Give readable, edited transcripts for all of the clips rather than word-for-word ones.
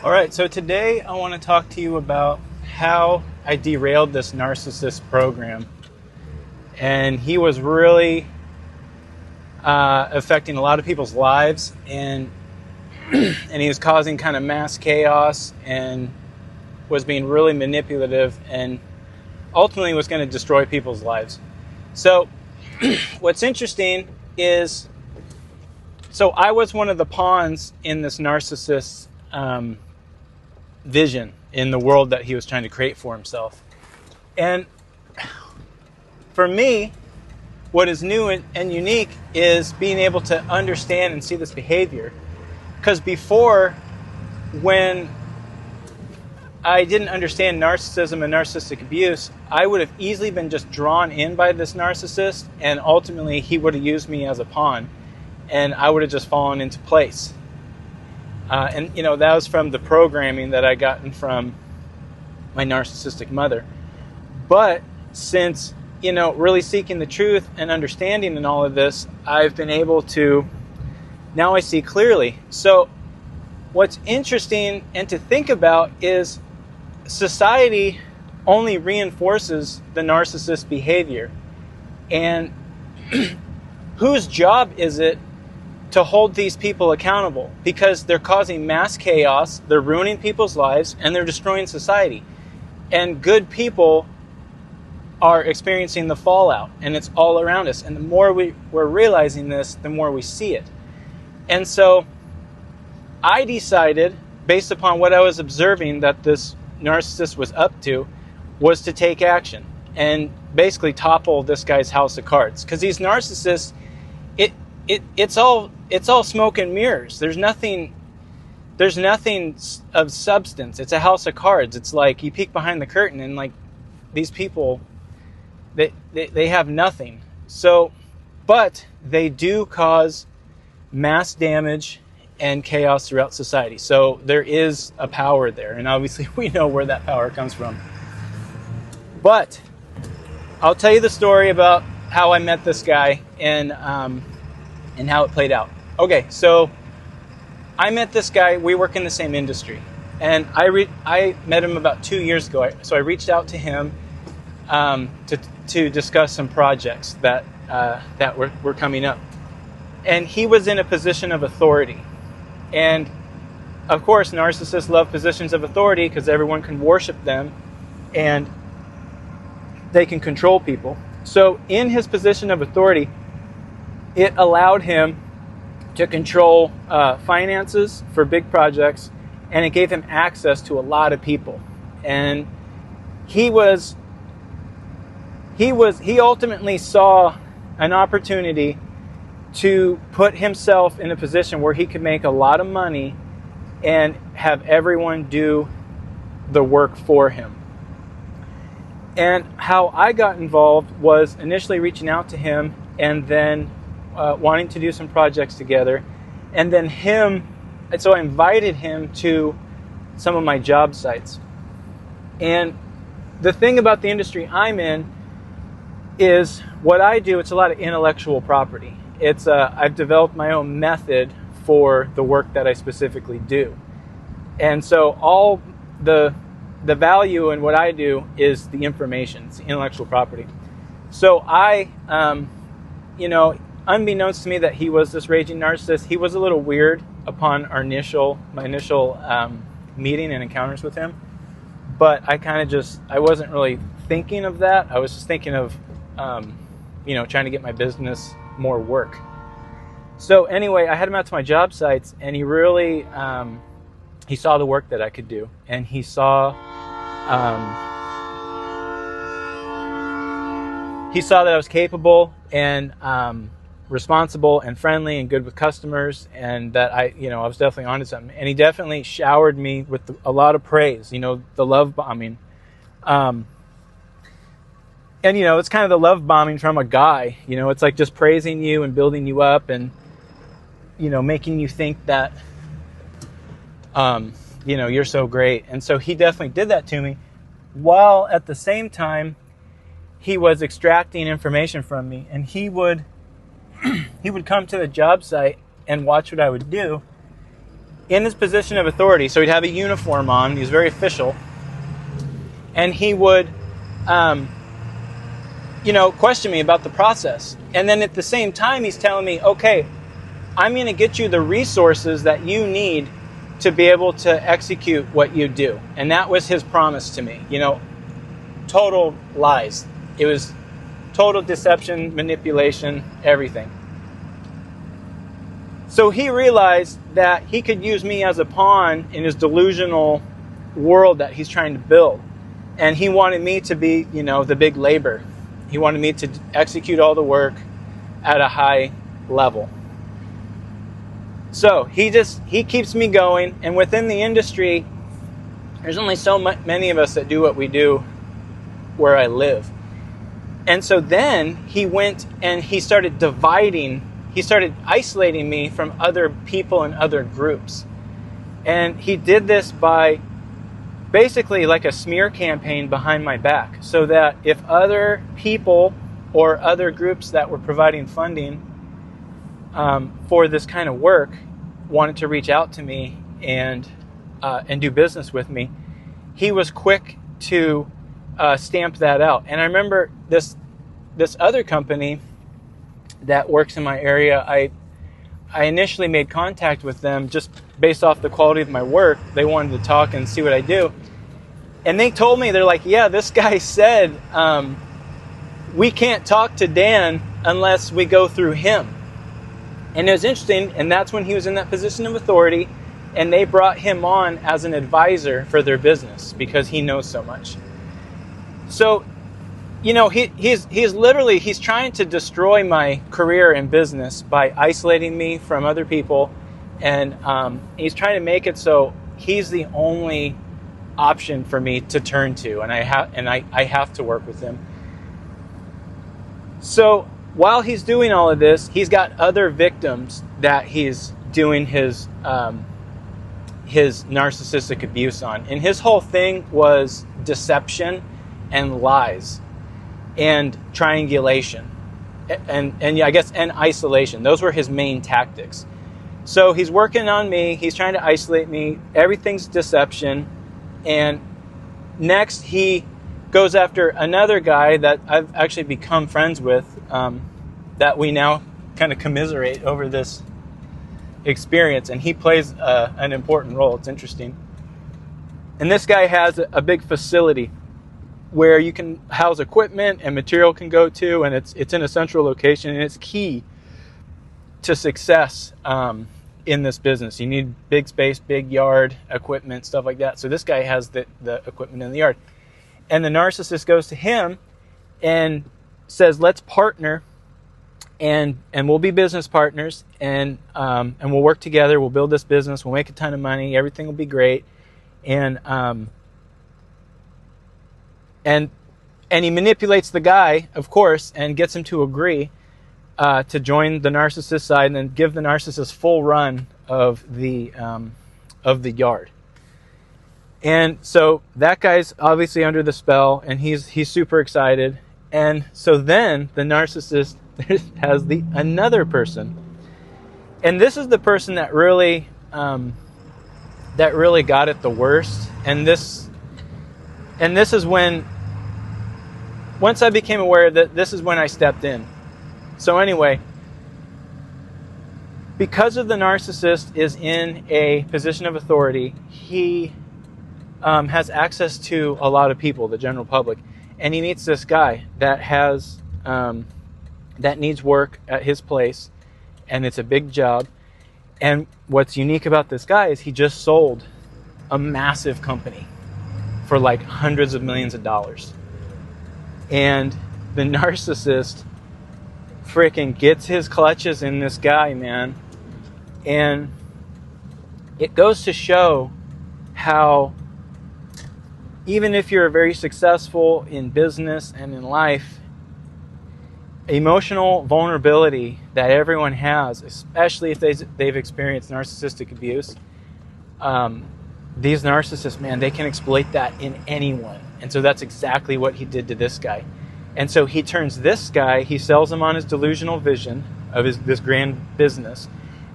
All right, so today I want to talk to you about how I derailed this narcissist program. And he was really affecting a lot of people's lives, and he was causing kind of mass chaos and was being really manipulative and ultimately was going to destroy people's lives. So what's interesting is, so I was one of the pawns in this narcissist vision in the world that he was trying to create for himself. And for me, what is new and unique is being able to understand and see this behavior. Because before, when I didn't understand narcissism and narcissistic abuse, I would have easily been just drawn in by this narcissist, and ultimately he would have used me as a pawn, and I would have just fallen into place. And that was from the programming that I gotten from my narcissistic mother. But since, really seeking the truth and understanding in all of this, I've been able to, now I see clearly. So what's interesting and to think about is society only reinforces the narcissist behavior. And whose job is it to hold these people accountable? Because they're causing mass chaos, they're ruining people's lives, and they're destroying society. And good people are experiencing the fallout, and it's all around us. And the more we're realizing this, the more we see it. And so I decided, based upon what I was observing that this narcissist was up to, was to take action and basically topple this guy's house of cards. Because these narcissists, it's all smoke and mirrors. There's nothing of substance. It's a house of cards. It's like you peek behind the curtain and like these people, they have nothing. So, but they do cause mass damage and chaos throughout society. So there is a power there, and obviously we know where that power comes from. But I'll tell you the story about how I met this guy and how it played out. Okay, so I met this guy. We work in the same industry, and I met him about 2 years ago. So I reached out to him to discuss some projects that were coming up, and he was in a position of authority. And of course, narcissists love positions of authority because everyone can worship them, and they can control people. So in his position of authority, it allowed him to control finances for big projects, and it gave him access to a lot of people. And he ultimately saw an opportunity to put himself in a position where he could make a lot of money and have everyone do the work for him. And how I got involved was initially reaching out to him, and then wanting to do some projects together, and then so I invited him to some of my job sites. And the thing about the industry I'm in is what I do, it's a lot of intellectual property. I've developed my own method for the work that I specifically do. And so all the value in what I do is the information, it's the intellectual property. So I, unbeknownst to me that he was this raging narcissist, he was a little weird upon my initial meeting and encounters with him. But I wasn't really thinking of that. I was just thinking of, trying to get my business more work. So anyway, I had him out to my job sites, and he really, he saw the work that I could do, and he saw that I was capable and responsible and friendly and good with customers, and that I was definitely onto something. And he definitely showered me with a lot of praise, the love bombing. And, it's kind of the love bombing from a guy. It's like just praising you and building you up and, making you think that, you're so great. And so he definitely did that to me, while at the same time, he was extracting information from me. And he would come to the job site and watch what I would do. in his position of authority. So he'd have a uniform on. He was very official. And he would, question me about the process. And then at the same time, he's telling me, okay, I'm going to get you the resources that you need to be able to execute what you do. And that was his promise to me. Total lies. It was total deception, manipulation, everything. So he realized that he could use me as a pawn in his delusional world that he's trying to build. And he wanted me to be, the big labor. He wanted me to execute all the work at a high level. So he keeps me going. And within the industry, there's only so many of us that do what we do where I live. And so then he went and he started isolating me from other people and other groups. And he did this by basically like a smear campaign behind my back, so that if other people or other groups that were providing funding for this kind of work wanted to reach out to me and do business with me, he was quick to stamp that out. And I remember this other company that works in my area, I initially made contact with them just based off the quality of my work. They wanted to talk and see what I do. And they told me, they're like, yeah, this guy said, we can't talk to Dan unless we go through him. And it was interesting, and that's when he was in that position of authority, and they brought him on as an advisor for their business because he knows so much. So, he's trying to destroy my career and business by isolating me from other people, and he's trying to make it so he's the only option for me to turn to, and I have to work with him. So while he's doing all of this, he's got other victims that he's doing his narcissistic abuse on, and his whole thing was deception and lies and triangulation and I guess and isolation. Those were his main tactics. So he's working on me, he's trying to isolate me, everything's deception. And next he goes after another guy that I've actually become friends with, that we now kind of commiserate over this experience, and he plays an important role. It's interesting. And this guy has a big facility where you can house equipment and material can go to, and it's in a central location, and it's key to success in this business. You need big space, big yard, equipment, stuff like that. So this guy has the equipment in the yard. And the narcissist goes to him and says, let's partner, and we'll be business partners, and we'll work together, we'll build this business, we'll make a ton of money, everything will be great. And he manipulates the guy, of course, and gets him to agree to join the narcissist side, and then give the narcissist full run of the yard. And so that guy's obviously under the spell, and he's super excited. And so then the narcissist has another person, and this is the person that really got it the worst. And this is when, once I became aware that this is when I stepped in. So anyway, because of the narcissist is in a position of authority, he has access to a lot of people, the general public, and he meets this guy that has that needs work at his place, and it's a big job. And what's unique about this guy is he just sold a massive company for like hundreds of millions of dollars. And the narcissist freaking gets his clutches in this guy, man. And it goes to show how even if you're very successful in business and in life, emotional vulnerability that everyone has, especially if they've experienced narcissistic abuse, these narcissists, man, they can exploit that in anyone. And so that's exactly what he did to this guy. And so he turns this guy, he sells him on his delusional vision of this grand business.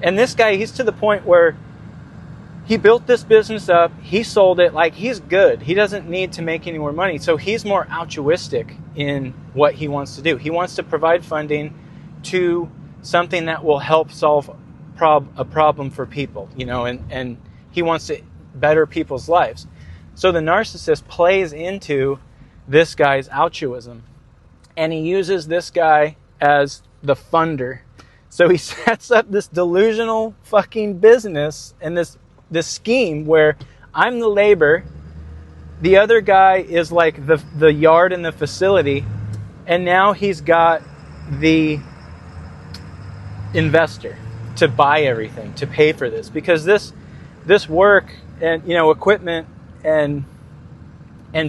And this guy, he's to the point where he built this business up. He sold it. Like, he's good. He doesn't need to make any more money. So he's more altruistic in what he wants to do. He wants to provide funding to something that will help solve a problem for people, and he wants to better people's lives. So the narcissist plays into this guy's altruism, and he uses this guy as the funder. So he sets up this delusional fucking business and this scheme where I'm the labor, the other guy is like the yard and the facility, and now he's got the investor to buy everything, to pay for this, because this work and equipment and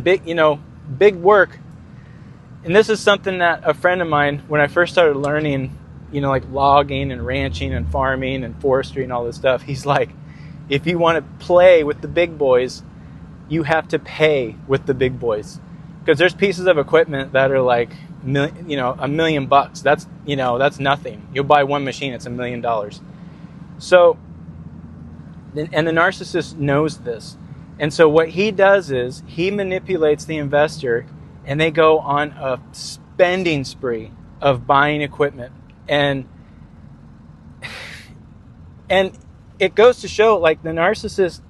big work. And this is something that a friend of mine, when I first started learning, like logging and ranching and farming and forestry and all this stuff, he's like, if you want to play with the big boys, you have to pay with the big boys, because there's pieces of equipment that are like $1 million. That's nothing. You'll buy one machine, it's $1 million. So, and the narcissist knows this. And so what he does is he manipulates the investor, and they go on a spending spree of buying equipment. And it goes to show, like, the narcissist,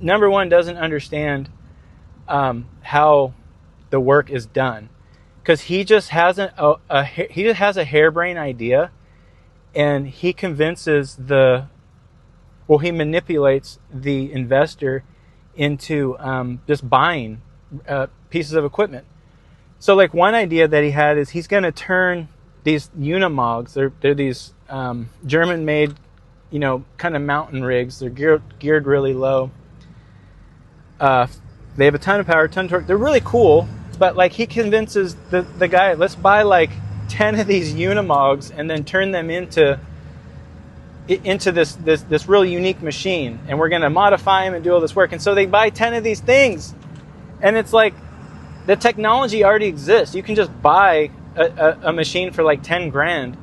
number one, doesn't understand how the work is done, because he just has a harebrained idea, and he convinces he manipulates the investor into just buying pieces of equipment. So, like, one idea that he had is he's going to turn these Unimogs, they're these German-made, kind of mountain rigs. They're geared really low. They have a ton of power, ton of torque. They're really cool, but like, he convinces the guy, let's buy like 10 of these Unimogs and then turn them into this real unique machine, and we're going to modify them and do all this work. And so they buy 10 of these things, and it's like, the technology already exists. You can just buy a machine for like 10 grand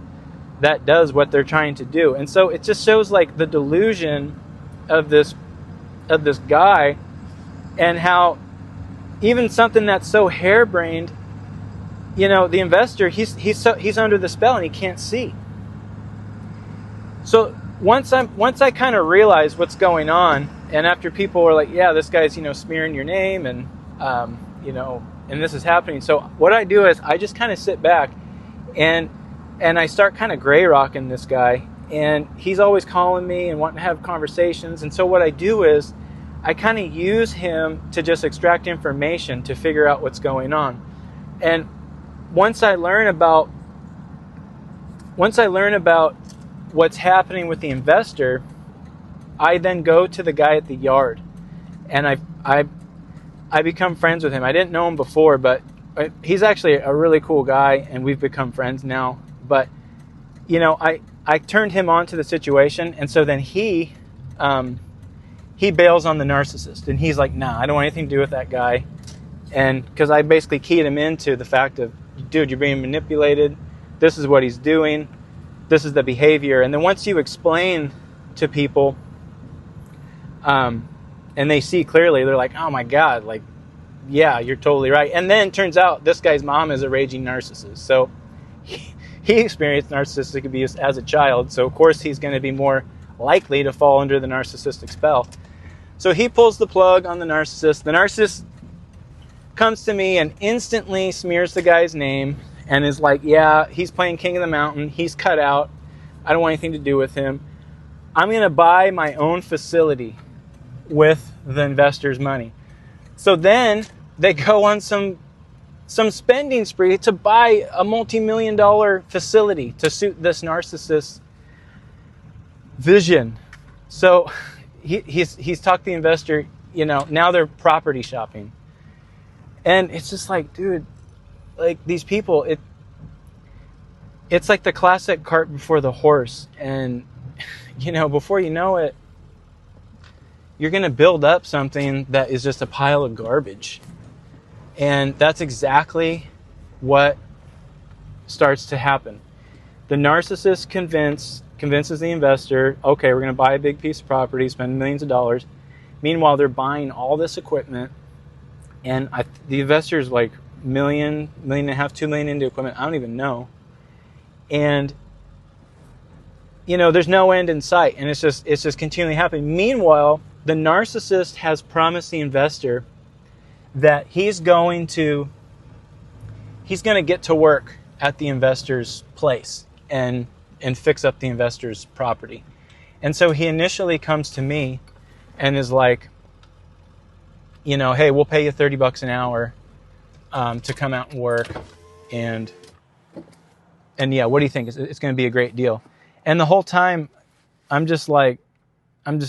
that does what they're trying to do. And so it just shows like the delusion of this guy, and how even something that's so harebrained, the investor, he's under the spell and he can't see. So once I kind of realized what's going on, and after people were like, yeah, this guy's smearing your name, and and this is happening. So what I do is I just kind of sit back and I start kind of gray rocking this guy, and he's always calling me and wanting to have conversations. And so what I do is I kind of use him to just extract information to figure out what's going on. And once I learn about what's happening with the investor, I then go to the guy at the yard, and I become friends with him. I didn't know him before, but he's actually a really cool guy, and we've become friends now. But I turned him on to the situation, and so then he bails on the narcissist, and he's like, nah, I don't want anything to do with that guy. And because I basically keyed him into the fact of, dude, you're being manipulated. This is what he's doing. This is the behavior. And then once you explain to people, and they see clearly, they're like, oh my God, like, yeah, you're totally right. And then it turns out this guy's mom is a raging narcissist. So he experienced narcissistic abuse as a child. So of course he's going to be more likely to fall under the narcissistic spell. So he pulls the plug on the narcissist. The narcissist comes to me and instantly smears the guy's name and is like, yeah, he's playing King of the Mountain. He's cut out. I don't want anything to do with him. I'm going to buy my own facility with the investor's money. So then they go on some spending spree to buy a multi-million-dollar facility to suit this narcissist's vision. So he's talked the investor, now they're property shopping. And it's just like, dude, like, these people, it's like the classic cart before the horse. And, before you know it, you're going to build up something that is just a pile of garbage. And that's exactly what starts to happen. The narcissist convinces the investor, okay, we're going to buy a big piece of property, spend millions of dollars. Meanwhile, they're buying all this equipment, and the investor's like million and a half, 2 million into equipment. I don't even know. And there's no end in sight, and it's just continually happening. Meanwhile, the narcissist has promised the investor that he's going to get to work at the investor's place and fix up the investor's property. And so he initially comes to me and is like, hey, we'll pay you $30 an hour to come out and work, and yeah, what do you think? It's going to be a great deal. And the whole time, I'm just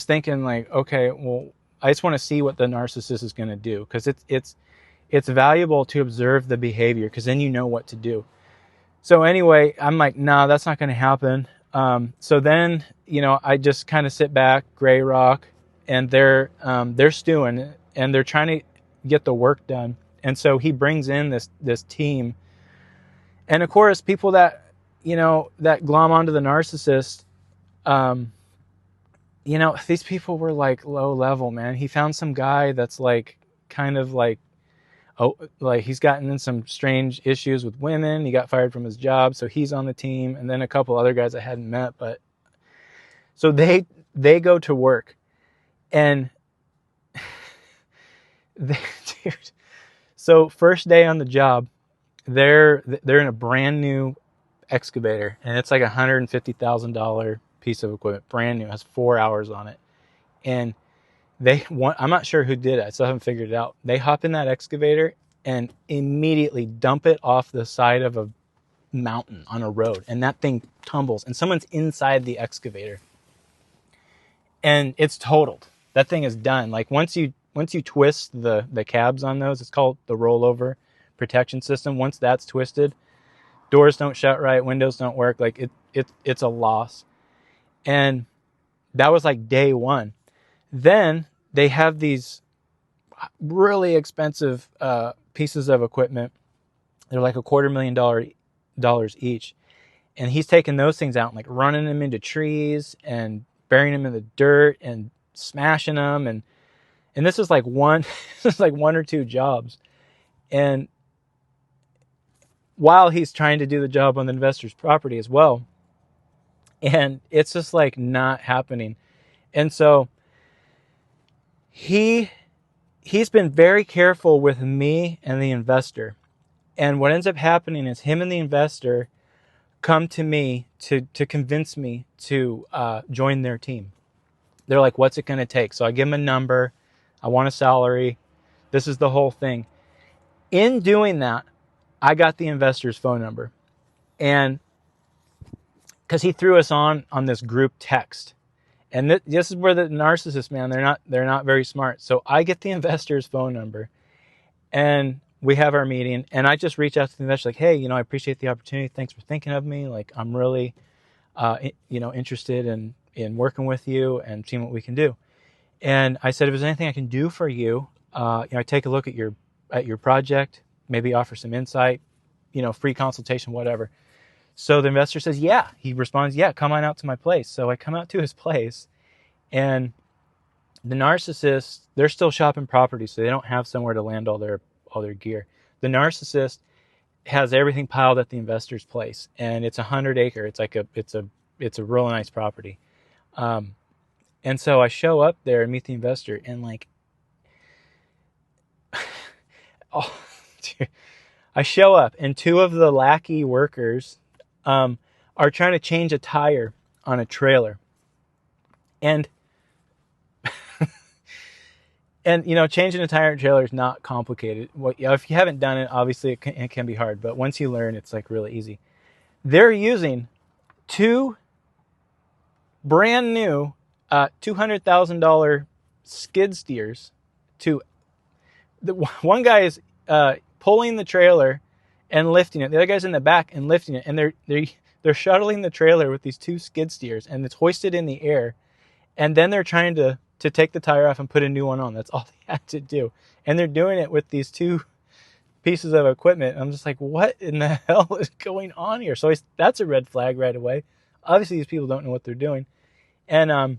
thinking like, okay, well, I just want to see what the narcissist is going to do, because it's valuable to observe the behavior, because then you know what to do. So anyway, I'm like, no, that's not going to happen. So then, I just kind of sit back, gray rock, and they're stewing, and they're trying to get the work done. And so he brings in this team, and of course, people that glom onto the narcissist, these people were like low level, man. He found some guy that's like kind of like, like he's gotten in some strange issues with women. He got fired from his job, so he's on the team, and then a couple other guys I hadn't met. But so they go to work, and dude. So first day on the job, they're in a brand new excavator, and it's like $150,000 piece of equipment, brand new, has 4 hours on it. And I'm not sure who did it, I still haven't figured it out. They hop in that excavator and immediately dump it off the side of a mountain on a road, and that thing tumbles, and someone's inside the excavator, and it's totaled. That thing is done. Like once you twist the cabs on those, it's called the rollover protection system. Once that's twisted, doors don't shut right, windows don't work. Like it's a loss. And that was like day one. Then they have these really expensive pieces of equipment. They're like $250,000 each. And he's taking those things out and like running them into trees and burying them in the dirt and smashing them. And this is like one or two jobs. And while he's trying to do the job on the investor's property as well. And it's just like not happening. And so he's been very careful with me and the investor. And what ends up happening is him and the investor come to me to convince me to join their team. They're like, what's it going to take? So I give them a number. I want a salary. This is the whole thing. In doing that, I got the investor's phone number. And because he threw us on this group text. And this is where the narcissists, man, they're not very smart. So I get the investor's phone number, and we have our meeting, and I just reach out to the investor like, hey, I appreciate the opportunity. Thanks for thinking of me. Like, I'm really, interested in working with you and seeing what we can do. And I said, if there's anything I can do for you, take a look at your project, maybe offer some insight, free consultation, whatever. So the investor says, yeah. He responds, yeah, come on out to my place. So I come out to his place, and the narcissist, they're still shopping property, so they don't have somewhere to land all their gear. The narcissist has everything piled at the investor's place, and it's 100-acre. It's like it's a real nice property. And so I show up there and meet the investor, and like, oh, dude. I show up, and two of the lackey workers are trying to change a tire on a trailer. And changing a tire on a trailer is not complicated. If you haven't done it, obviously it can be hard, but once you learn, it's like really easy. They're using two brand new $200,000 skid steers one guy is pulling the trailer and lifting it. The other guy's in the back and lifting it, and they're shuttling the trailer with these two skid steers, and it's hoisted in the air. And then they're trying to take the tire off and put a new one on. That's all they had to do, and they're doing it with these two pieces of equipment. I'm just like, what in the hell is going on here? So that's a red flag right away. obviously these people don't know what they're doing. And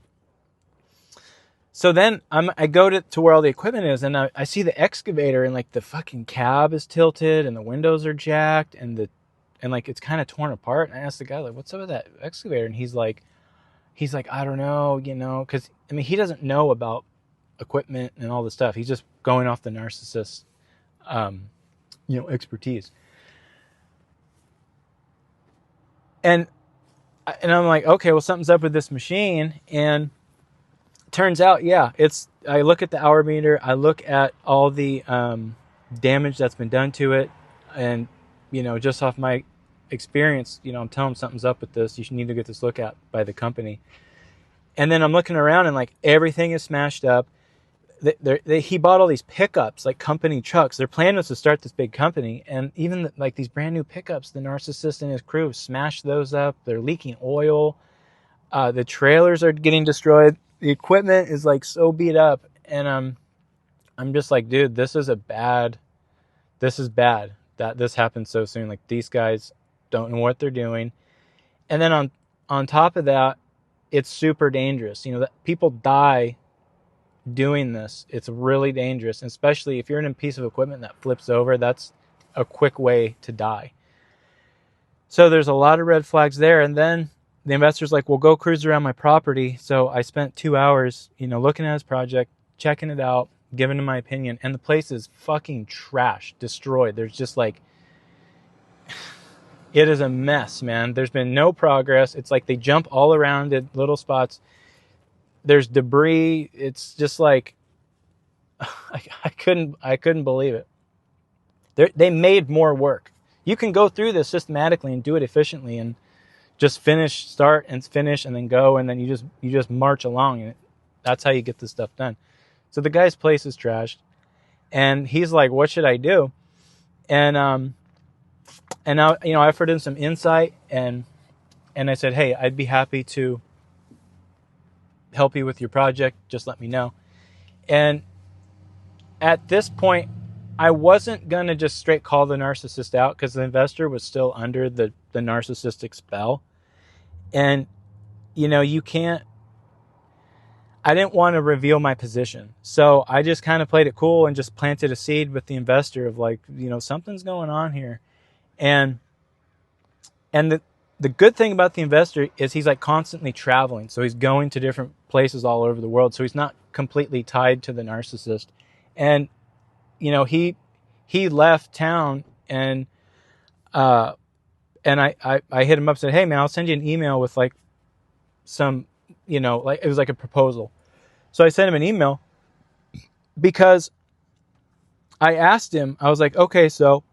so then I go to where all the equipment is, and I see the excavator, and like the fucking cab is tilted and the windows are jacked and like it's kind of torn apart. And I asked the guy, like, what's up with that excavator? And he's like, I don't know, because I mean, he doesn't know about equipment and all this stuff. He's just going off the narcissist, expertise. And I'm like, okay, well, something's up with this machine. And turns out, yeah, I look at the hour meter, I look at all the damage that's been done to it, and just off my experience, I'm telling them something's up with this. You should need to get this looked at by the company. And then I'm looking around, and like everything is smashed up. He bought all these pickups, like company trucks. Their plan was to start this big company, and even like these brand new pickups, the Narcissist and his crew smashed those up. They're leaking oil. The trailers are getting destroyed. The equipment is like so beat up, and I'm just like, dude, this is bad that this happened so soon. Like, these guys don't know what they're doing. And then on top of that, it's super dangerous. That people die doing this. It's really dangerous, and especially if you're in a piece of equipment that flips over. That's a quick way to die. So there's a lot of red flags there. And then the investor's like, well, go cruise around my property. So I spent 2 hours, looking at his project, checking it out, giving him my opinion. And the place is fucking trash, destroyed. There's just like, it is a mess, man. There's been no progress. It's like they jump all around at little spots. There's debris. It's just like, I couldn't believe it. They made more work. You can go through this systematically and do it efficiently and just start and finish and then go, and then you just march along, and that's how you get this stuff done. So the guy's place is trashed, and he's like, what should I do? And now, I offered him some insight, and I said, hey, I'd be happy to help you with your project. Just let me know. And at this point, I wasn't going to just straight call the narcissist out, because the investor was still under the narcissistic spell. And, you can't, I didn't want to reveal my position. So I just kind of played it cool and just planted a seed with the investor of like, something's going on here. And the good thing about the investor is he's like constantly traveling. So he's going to different places all over the world. So he's not completely tied to the narcissist. And, he left town, and I hit him up and said, hey man, I'll send you an email with like some, like it was like a proposal. So I sent him an email because I asked him, I was like, okay, so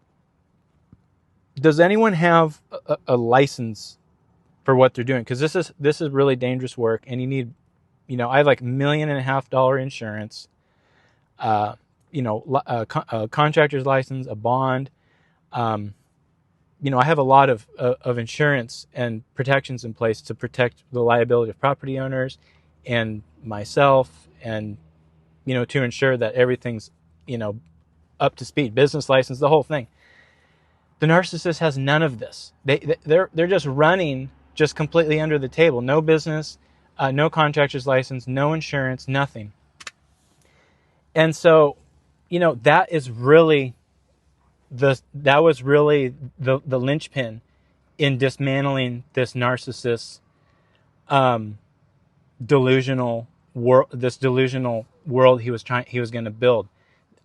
does anyone have a license for what they're doing? Because this is really dangerous work, and you need, I have like $1.5 million insurance, a contractor's license, a bond. I have a lot of insurance and protections in place to protect the liability of property owners and myself, and, to ensure that everything's, up to speed, business license, the whole thing. The narcissist has none of this. They're just running just completely under the table. No business, no contractor's license, no insurance, nothing. And so, that was really the linchpin in dismantling this narcissist, delusional world he was going to build.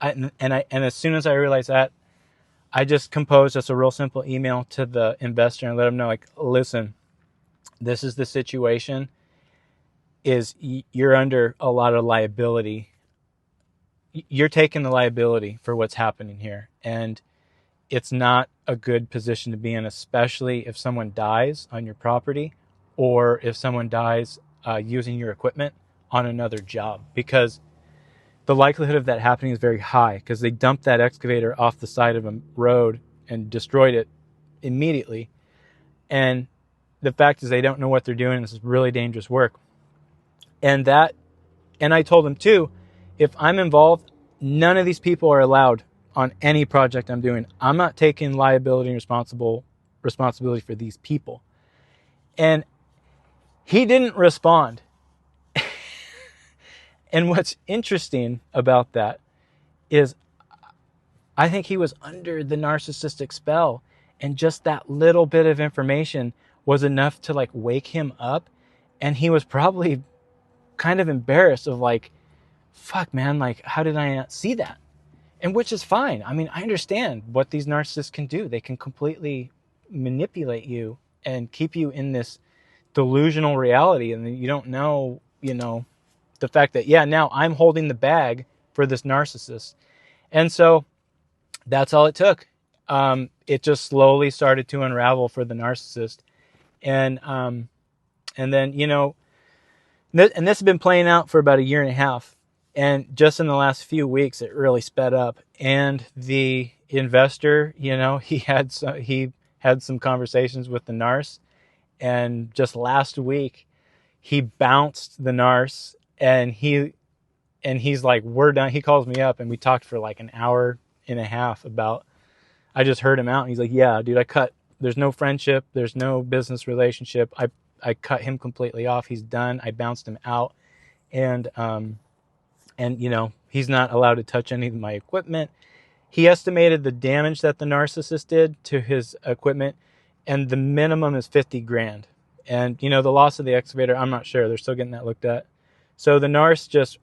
And as soon as I realized that, I just composed just a real simple email to the investor and let him know, like, listen, this is the situation. You're under a lot of liability. You're taking the liability for what's happening here, and it's not a good position to be in, especially if someone dies on your property, or if someone dies using your equipment on another job, because the likelihood of that happening is very high, because they dumped that excavator off the side of a road and destroyed it immediately. And the fact is, they don't know what they're doing. This is really dangerous work. And I told them too, if I'm involved, none of these people are allowed on any project I'm doing. I'm not taking liability and responsibility for these people. And He didn't respond. And what's interesting about that is I think he was under the narcissistic spell, and just that little bit of information was enough to like wake him up. And he was probably kind of embarrassed of like, fuck man, like how did I not see that? And which is fine. I mean, I understand what these narcissists can do. They can completely manipulate you and keep you in this delusional reality. And you don't know, the fact that, yeah, now I'm holding the bag for this narcissist. And so that's all it took. It just slowly started to unravel for the narcissist. And then, and this has been playing out for about a year and a half. And just in the last few weeks, it really sped up. And the investor, he had some conversations with the narc. And just last week, he bounced the narc, and he's like, we're done. He calls me up, and we talked for like an hour and a half about. I just heard him out, and he's like, "Yeah, dude, there's no friendship, there's no business relationship. I cut him completely off. He's done. I bounced him out, and he's not allowed to touch any of my equipment." He estimated the damage that the narcissist did to his equipment, and the minimum is $50,000. And the loss of the excavator, I'm not sure. They're still getting that looked at. So the narc just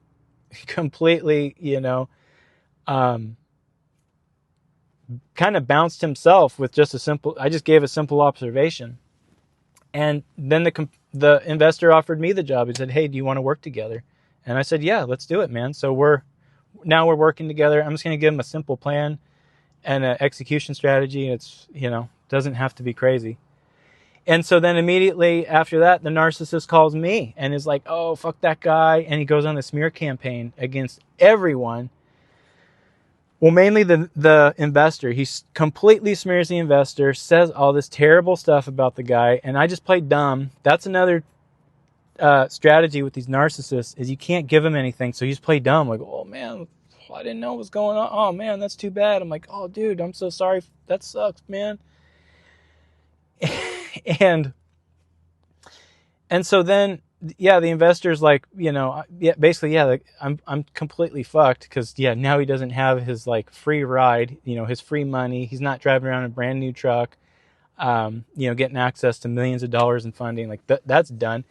completely, kind of bounced himself with just I just gave a simple observation. And then the investor offered me the job. He said, "Hey, do you want to work together?" And I said, "Yeah, let's do it, man." So we're working together. I'm just going to give him a simple plan and an execution strategy. It's, doesn't have to be crazy. And so then immediately after that, the narcissist calls me and is like, "Oh, fuck that guy." And he goes on the smear campaign against everyone. Well, mainly the investor. He completely smears the investor, says all this terrible stuff about the guy, and I just play dumb. That's another strategy with these narcissists, is you can't give them anything, so you just play dumb. Like, "Oh, man, I didn't know what was going on. Oh, man, that's too bad." I'm like, "Oh, dude, I'm so sorry. That sucks, man." And so then, yeah, the investor's like, basically, yeah, like, I'm completely fucked because, yeah, now he doesn't have his like free ride, his free money. He's not driving around a brand new truck, getting access to millions of dollars in funding. Like that's done.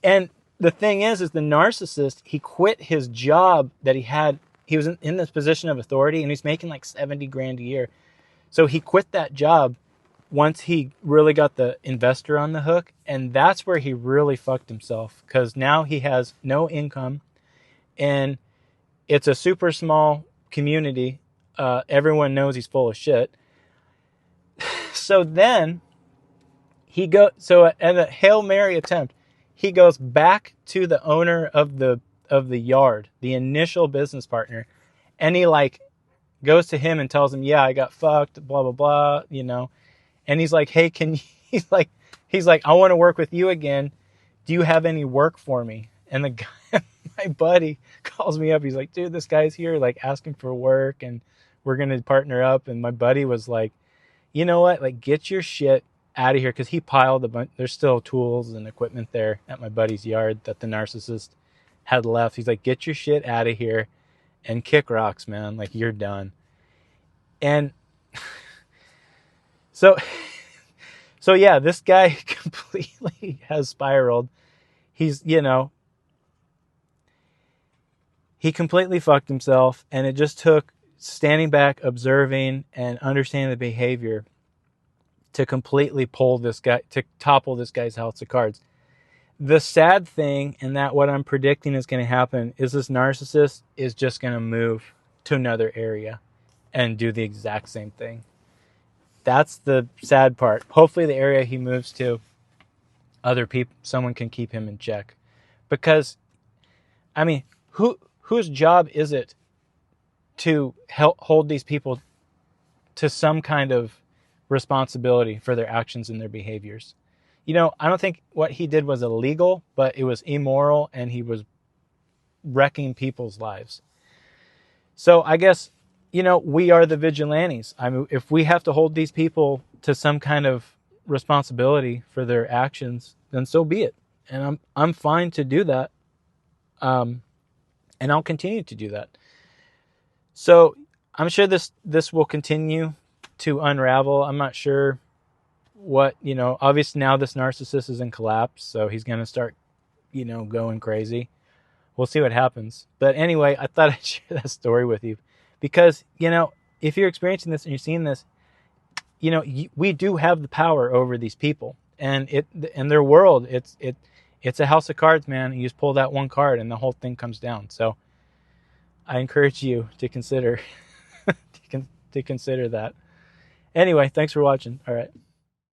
And the thing is the narcissist, he quit his job that he had. He was in this position of authority, and he's making like $70,000 a year. So he quit that job once he really got the investor on the hook, and that's where he really fucked himself, because now he has no income, and it's a super small community. Everyone knows he's full of shit. So then in a Hail Mary attempt, he goes back to the owner of the yard, the initial business partner, and he like goes to him and tells him, "Yeah, I got fucked, blah blah blah," And he's like, "Hey, he's like, "I want to work with you again. Do you have any work for me?" And the guy, my buddy, calls me up. He's like, "Dude, this guy's here, like, asking for work, and we're going to partner up." And my buddy was like, "You know what? Like, get your shit out of here." Because he piled a bunch. There's still tools and equipment there at my buddy's yard that the narcissist had left. He's like, "Get your shit out of here and kick rocks, man. Like, you're done." And So yeah, this guy completely has spiraled. He's, he completely fucked himself, and it just took standing back, observing, and understanding the behavior to completely topple this guy's house of cards. The sad thing, and that what I'm predicting is going to happen, is this narcissist is just going to move to another area and do the exact same thing. That's the sad part. Hopefully the area he moves to, someone can keep him in check. Because, I mean, whose job is it to hold these people to some kind of responsibility for their actions and their behaviors? I don't think what he did was illegal, but it was immoral, and he was wrecking people's lives. So I guess, we are the vigilantes. I mean, if we have to hold these people to some kind of responsibility for their actions, then so be it. and I'm fine to do that. And I'll continue to do that. So I'm sure this will continue to unravel. I'm not sure what, obviously now this narcissist is in collapse, so he's going to start, going crazy. We'll see what happens. But anyway, I thought I'd share that story with you because, if you're experiencing this and you're seeing this, we do have the power over these people, and in their world, it's a house of cards, man. You just pull that one card and the whole thing comes down. So I encourage you to consider to consider that. Anyway, thanks for watching. All right.